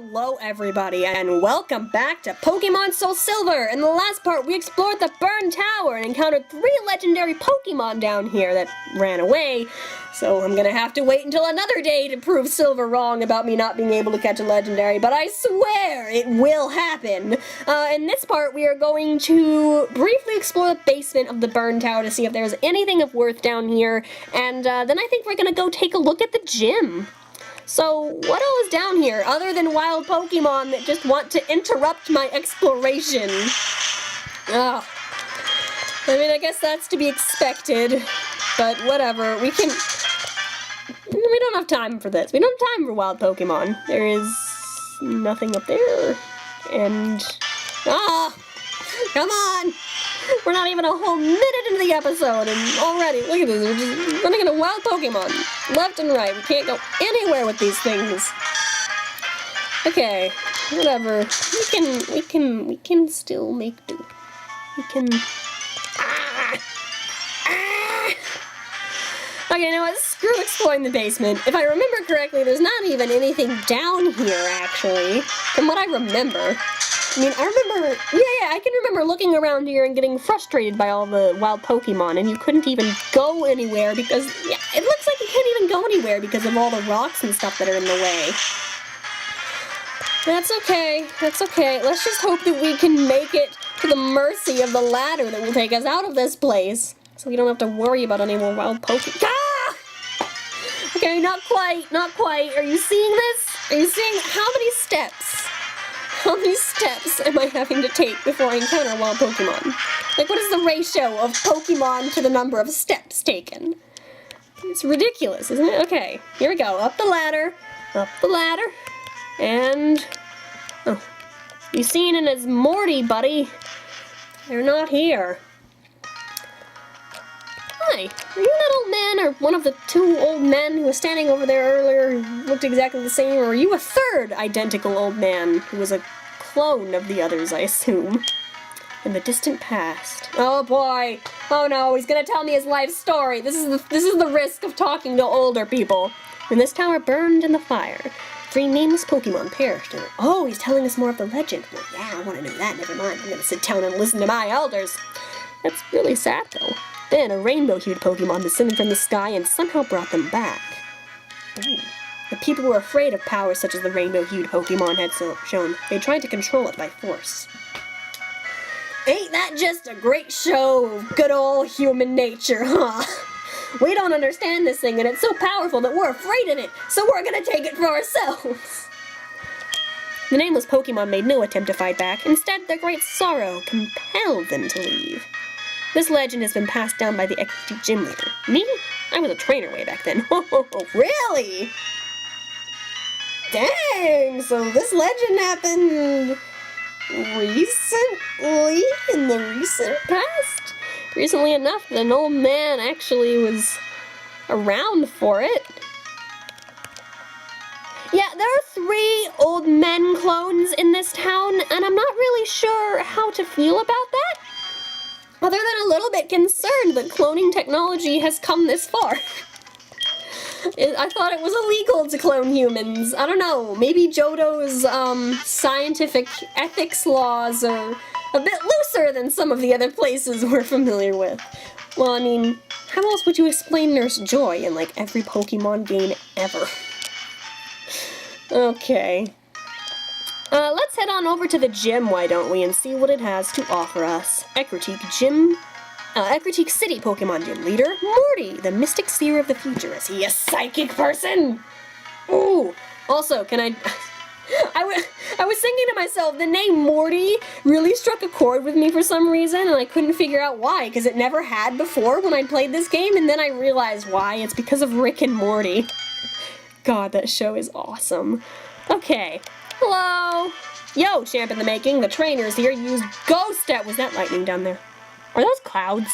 Hello everybody, and welcome back to Pokemon Soulsilver! In the last part, we explored the Burned Tower and encountered 3 legendary Pokemon down here that ran away, so I'm gonna have to wait until another day to prove Silver wrong about me not being able to catch a legendary, but I swear it will happen! In this part, we are going to briefly explore the basement of the Burned Tower to see if there's anything of worth down here, and then I think we're gonna go take a look at the gym. So, what all is down here, other than wild Pokemon that just want to interrupt my exploration? Ugh. I mean, I guess that's to be expected, but whatever, we don't have time for this. We don't have time for wild Pokemon. There is nothing up there, and... come on! We're not even a whole minute into the episode, and already, look at this, we're just running into wild Pokemon, left and right. We can't go anywhere with these things. Okay, whatever. We can still make do. We can... Okay, you know what? Screw exploring the basement. If I remember correctly, there's not even anything down here, actually, from what I remember. I mean, I can remember looking around here and getting frustrated by all the wild Pokemon, and you couldn't even go anywhere because, yeah, it looks like you can't even go anywhere because of all the rocks and stuff that are in the way. That's okay, that's okay. Let's just hope that we can make it to the mercy of the ladder that will take us out of this place, so we don't have to worry about any more wild Pokemon. Ah! Okay, not quite, not quite. Are you seeing this? Are you seeing how many steps? How many steps am I having to take before I encounter wild Pokemon? Like, what is the ratio of Pokemon to the number of steps taken? It's ridiculous, isn't it? Okay, here we go. Up the ladder, and... Oh, you seen it as Morty, buddy. They're not here. Hi, are you that old man, or one of the 2 old men who was standing over there earlier who looked exactly the same, or are you a third identical old man who was a clone of the others, I assume, in the distant past? Oh boy! Oh no, he's gonna tell me his life story! This is the risk of talking to older people. When this tower burned in the fire, 3 nameless Pokemon perished in it. Oh, he's telling us more of the legend. Well, yeah, I want to know that. Never mind. I'm gonna sit down and listen to my elders. That's really sad, though. Then a rainbow-hued Pokemon descended from the sky and somehow brought them back. Ooh. The people were afraid of powers such as the rainbow-hued Pokemon had shown. They tried to control it by force. Ain't that just a great show of good old human nature, huh? We don't understand this thing, and it's so powerful that we're afraid of it, so we're gonna take it for ourselves. The nameless Pokemon made no attempt to fight back. Instead, their great sorrow compelled them to leave. This legend has been passed down by the ex gym leader. Me? I was a trainer way back then. Really? Dang, so this legend happened recently, in the recent past? Recently enough that an old man actually was around for it. Yeah, there are 3 old men clones in this town, and I'm not really sure how to feel about that. Other than a little bit concerned that cloning technology has come this far. I thought it was illegal to clone humans. I don't know, maybe Johto's scientific ethics laws are a bit looser than some of the other places we're familiar with. Well, I mean, how else would you explain Nurse Joy in like every Pokemon game ever? Okay. Let's head on over to the gym, why don't we, and see what it has to offer us. Ecruteak City Pokemon Gym Leader, Morty, the Mystic Seer of the Future. Is he a psychic person? Ooh, also, can I was thinking to myself, the name Morty really struck a chord with me for some reason, and I couldn't figure out why, because it never had before when I played this game, and then I realized why. It's because of Rick and Morty. God, that show is awesome. Okay. Hello! Yo, champ in the making, the trainers here used ghost at— was that lightning down there? Are those clouds?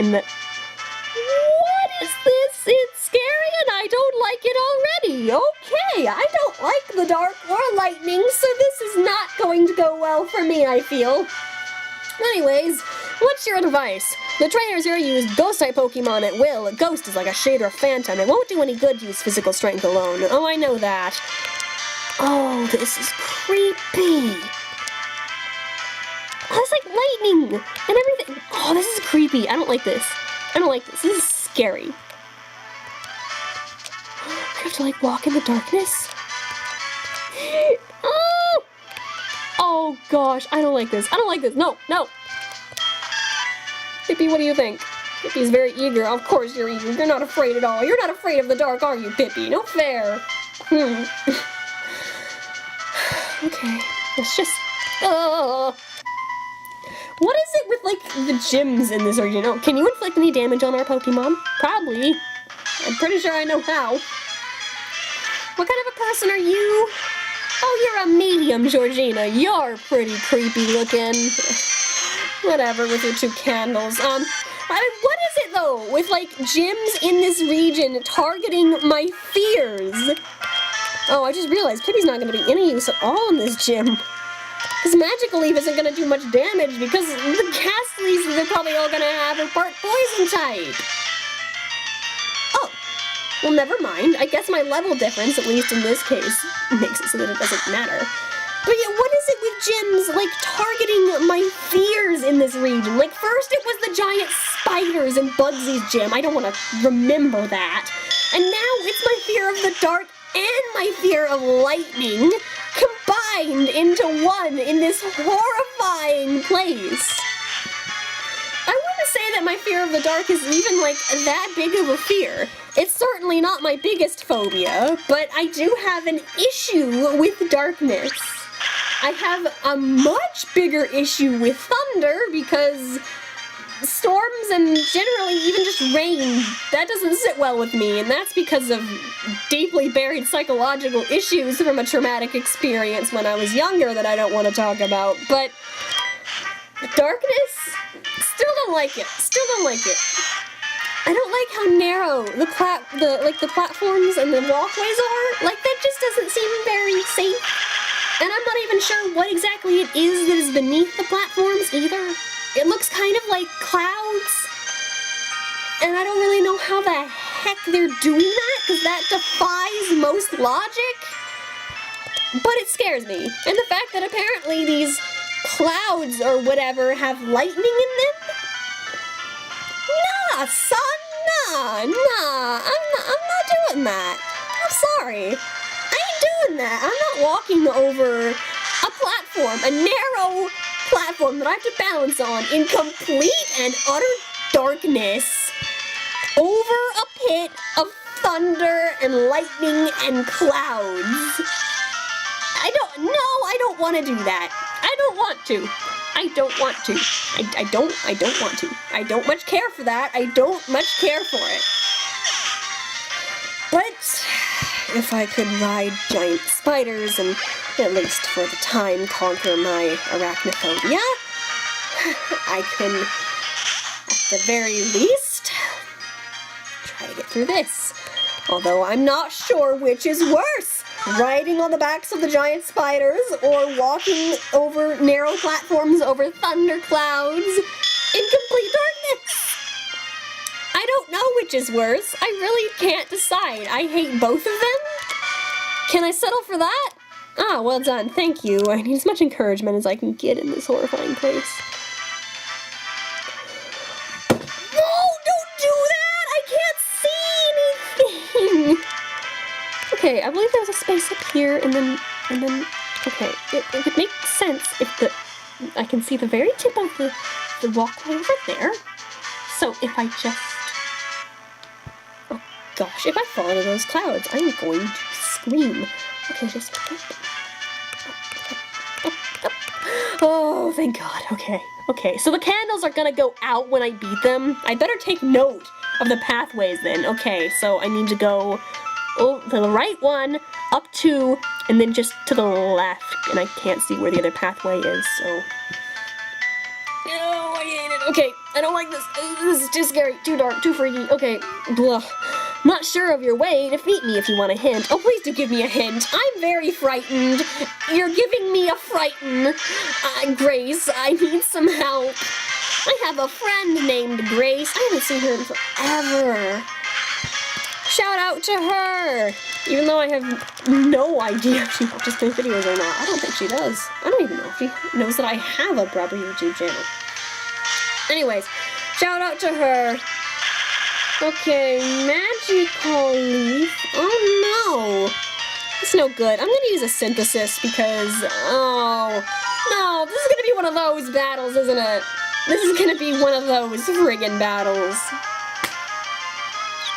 In the— what is this? It's scary and I don't like it already. Okay, I don't like the dark or lightning, so this is not going to go well for me, I feel. Anyways, what's your advice? The trainers here use ghost-type Pokemon at will. A ghost is like a shade or a phantom. It won't do any good to use physical strength alone. Oh, I know that. Oh, Oh, this is creepy. Oh, it's like lightning and everything. Oh, this is creepy. I don't like this. I don't like this. This is scary. I have to like walk in the darkness. Oh! Oh gosh, I don't like this. I don't like this. No, no. Pippi, what do you think? Pippi's very eager. Of course you're eager. You're not afraid at all. You're not afraid of the dark, are you, Pippi? No fair. Okay, let's just... What is it with, like, the gyms in this region? Oh, can you inflict any damage on our Pokemon? Probably. I'm pretty sure I know how. What kind of a person are you? Oh, you're a medium, Georgina. You're pretty creepy looking. Whatever, with your two candles. I mean, what is it, though, with, like, gyms in this region targeting my fears? Oh, I just realized Pippi's not going to be any use at all in this gym. Because Magical Leaf isn't going to do much damage because the Castleys they're probably all going to have are part poison type. Oh, well, never mind. I guess my level difference, at least in this case, makes it so that it doesn't matter. But yeah, what is it with gyms, like, targeting my fears in this region? Like, first it was the giant spiders in Bugsy's gym. I don't want to remember that. And now it's my fear of the dark and my fear of lightning combined into one in this horrifying place. I wouldn't say that my fear of the dark is even, like, that big of a fear. It's certainly not my biggest phobia, but I do have an issue with darkness. I have a much bigger issue with thunder because storms and generally even just rain, that doesn't sit well with me, and that's because of deeply buried psychological issues from a traumatic experience when I was younger that I don't want to talk about. But darkness, still don't like it. Still don't like it. I don't like how narrow the platforms and the walkways are. Like, that just doesn't seem very safe. And I'm not even sure what exactly it is that is beneath the platforms either. It looks kind of like clouds. And I don't really know how the heck they're doing that, because that defies most logic. But it scares me. And the fact that apparently these clouds or whatever have lightning in them? Nah, son, nah, I'm not doing that. I'm sorry. I ain't doing that. I'm not walking over a platform, a narrow platform that I have to balance on in complete and utter darkness over a pit of thunder and lightning and clouds. I don't want to do that. I don't want to. I don't want to. I don't want to. I don't much care for that. I don't much care for it. But if I could ride giant spiders and at least for the time conquer my arachnophobia, I can, at the very least, try to get through this. Although I'm not sure which is worse, riding on the backs of the giant spiders or walking over narrow platforms over thunder clouds in complete darkness. I don't know which is worse. I really can't decide. I hate both of them. Can I settle for that? Ah, well done. Thank you. I need as much encouragement as I can get in this horrifying place. No, don't do that! I can't see anything! Okay, I believe there's a space up here, and then, okay, it would make sense if I can see the very tip of the walkway over there. So if I just, oh gosh, if I fall into those clouds, I'm going to scream. Okay, just, oh, thank God, okay, so the candles are gonna go out when I beat them. I better take note of the pathways then. Okay, so I need to go to the right one, up two, and then just to the left, and I can't see where the other pathway is, so. Oh, I hate it. Okay, I don't like this. This is too scary, too dark, too freaky. Okay, blah. Not sure of your way. Defeat me if you want a hint. Oh, please do give me a hint. I'm very frightened. You're giving me a frighten. Grace, I need some help. I have a friend named Grace. I haven't seen her in forever. Shout out to her. Even though I have no idea if she watches my videos or not. I don't think she does. I don't even know if she knows that I have a proper YouTube channel. Anyways, shout out to her. Okay, magical leaf. Oh no. It's no good. I'm gonna use a synthesis because, oh, no, this is gonna be one of those battles, isn't it? This is gonna be one of those friggin' battles.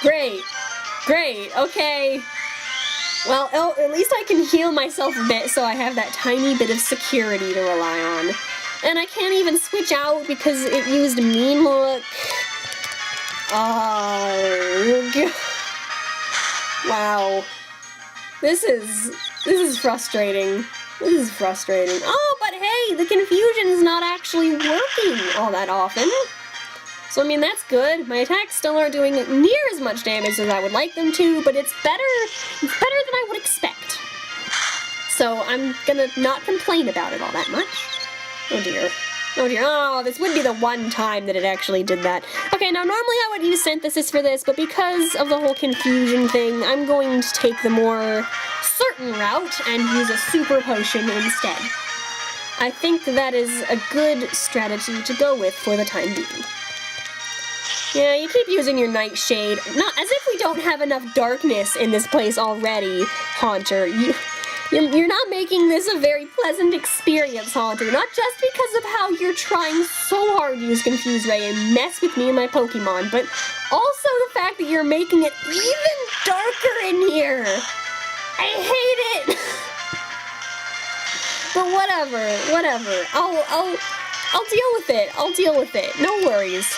Great. Great, okay. Well, at least I can heal myself a bit so I have that tiny bit of security to rely on. And I can't even switch out because it used mean look. Wow. This is frustrating. This is frustrating. Oh, but hey, the confusion's not actually working all that often. So, I mean, that's good. My attacks still aren't doing near as much damage as I would like them to, but it's better than I would expect. So, I'm gonna not complain about it all that much. Oh dear. Oh dear. Oh, this would be the one time that it actually did that. Okay, now normally I would use synthesis for this, but because of the whole confusion thing, I'm going to take the more certain route and use a super potion instead. I think that is a good strategy to go with for the time being. Yeah, you keep using your nightshade. Not as if we don't have enough darkness in this place already, Haunter. You're not making this a very pleasant experience, Haunter. Not just because of how you're trying so hard to use Confuse Ray and mess with me and my Pokemon, but also the fact that you're making it even darker in here. I hate it. But whatever. I'll deal with it. I'll deal with it. No worries.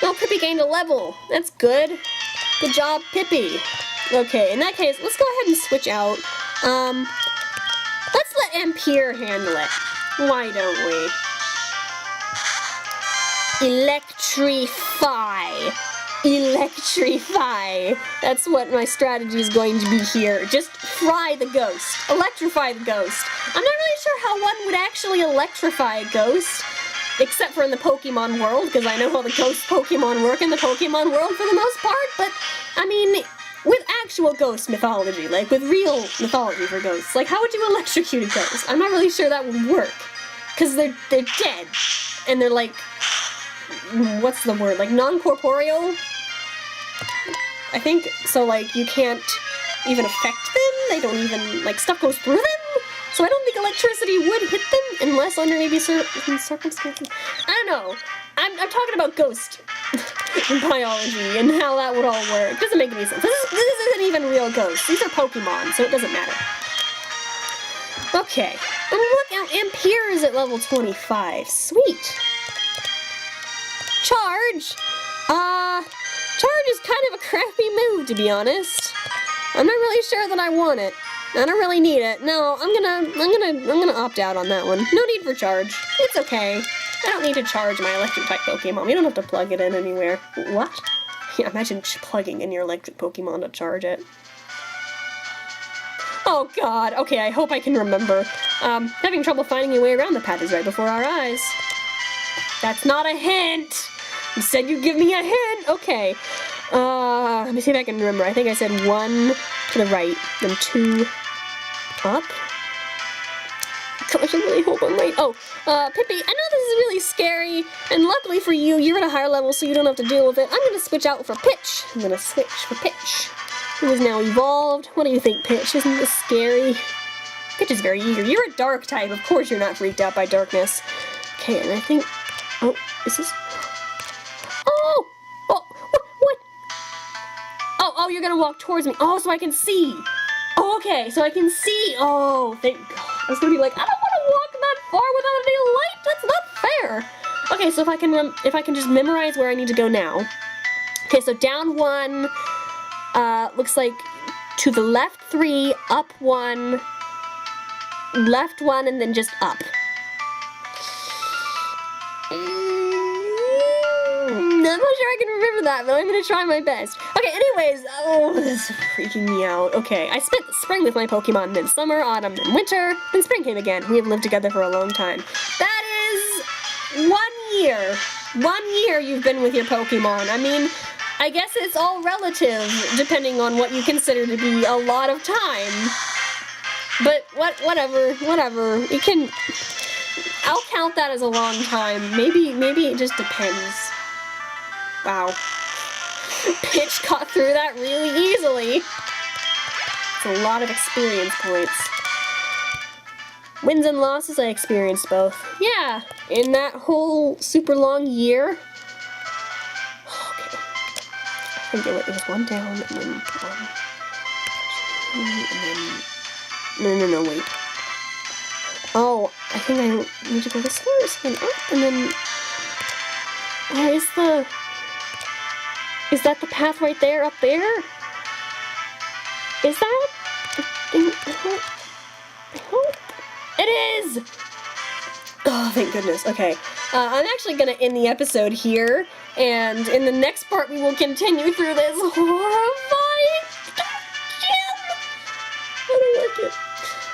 Oh, Pippi gained a level. That's good. Good job, Pippi. Okay, in that case, let's go ahead and switch out. Let's let Ampere handle it. Why don't we? Electrify. Electrify. That's what my strategy is going to be here. Just fry the ghost. Electrify the ghost. I'm not really sure how one would actually electrify a ghost. Except for in the Pokemon world, because I know how the ghost Pokemon work in the Pokemon world for the most part, but, I mean, with actual ghost mythology, like with real mythology for ghosts, like how would you electrocute a ghost? I'm not really sure that would work, because they're dead, and they're like, what's the word, like non-corporeal? I think, so like you can't even affect them, they don't even, like stuff goes through them? So I don't think electricity would hit them unless under maybe certain circumstances. I don't know. I'm talking about ghost biology and how that would all work. Doesn't make any sense. This isn't even real ghosts. These are Pokemon, so it doesn't matter. Okay. And look out, Ampere is at level 25. Sweet. Charge. Charge is kind of a crappy move, to be honest. I'm not really sure that I want it. I don't really need it. No, I'm gonna opt out on that one. No need for charge. It's okay. I don't need to charge my electric type Pokemon. We don't have to plug it in anywhere. What? Yeah, imagine plugging in your electric Pokemon to charge it. Oh god. Okay, I hope I can remember. Having trouble finding your way around the path is right before our eyes. That's not a hint! You said you'd give me a hint! Okay. Let me see if I can remember. I think I said 1 to the right, then 2 up. Gosh, I really hope I'm right. Oh, Pippi, I know this is really scary, and luckily for you, you're at a higher level, so you don't have to deal with it. I'm gonna switch out for Pitch. I'm gonna switch for Pitch, who is now evolved. What do you think, Pitch? Isn't this scary? Pitch is very eager. You're a dark type. Of course you're not freaked out by darkness. Okay, and I think... Oh, is this... Oh! Oh, what? Oh, you're gonna walk towards me. Oh, so I can see. Oh, okay, so I can see. Oh, thank God. I was gonna be like, I don't want to walk that far without any light. That's not fair. Okay, so if I can just memorize where I need to go now. Okay, so down 1, looks like to the left 3, up 1, left 1, and then just up. I'm not sure I can remember that, but I'm gonna try my best. Okay, anyways, oh, this is freaking me out. Okay, I spent spring with my Pokemon, then summer, autumn, then winter, then spring came again. We have lived together for a long time. That is 1 year. 1 year you've been with your Pokemon. I mean, I guess it's all relative, depending on what you consider to be a lot of time. But whatever. You can... I'll count that as a long time. Maybe it just depends. Wow. Pitch got through that really easily. It's a lot of experience points. Wins and losses, I experienced both. Yeah, in that whole super long year. Okay. I think it was one down and then one. And then... No, wait. Oh, I think I need to go this first, then up, and then... Where is the... Is that the path right there, up there? Is that? I hope. It is! Oh, thank goodness. Okay. I'm actually gonna end the episode here, and in the next part we will continue through this horrifying gym! I don't like it.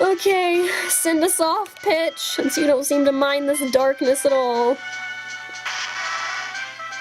Okay, send us off, Pitch, since you don't seem to mind this darkness at all.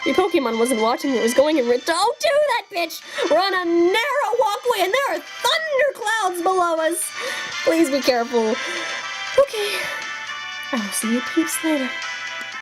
Your Pokemon wasn't watching, it was going in red. Don't do that, Pitch! We're on a narrow walkway and there are thunderclouds below us! Please be careful. Okay. I'll see you peeps later.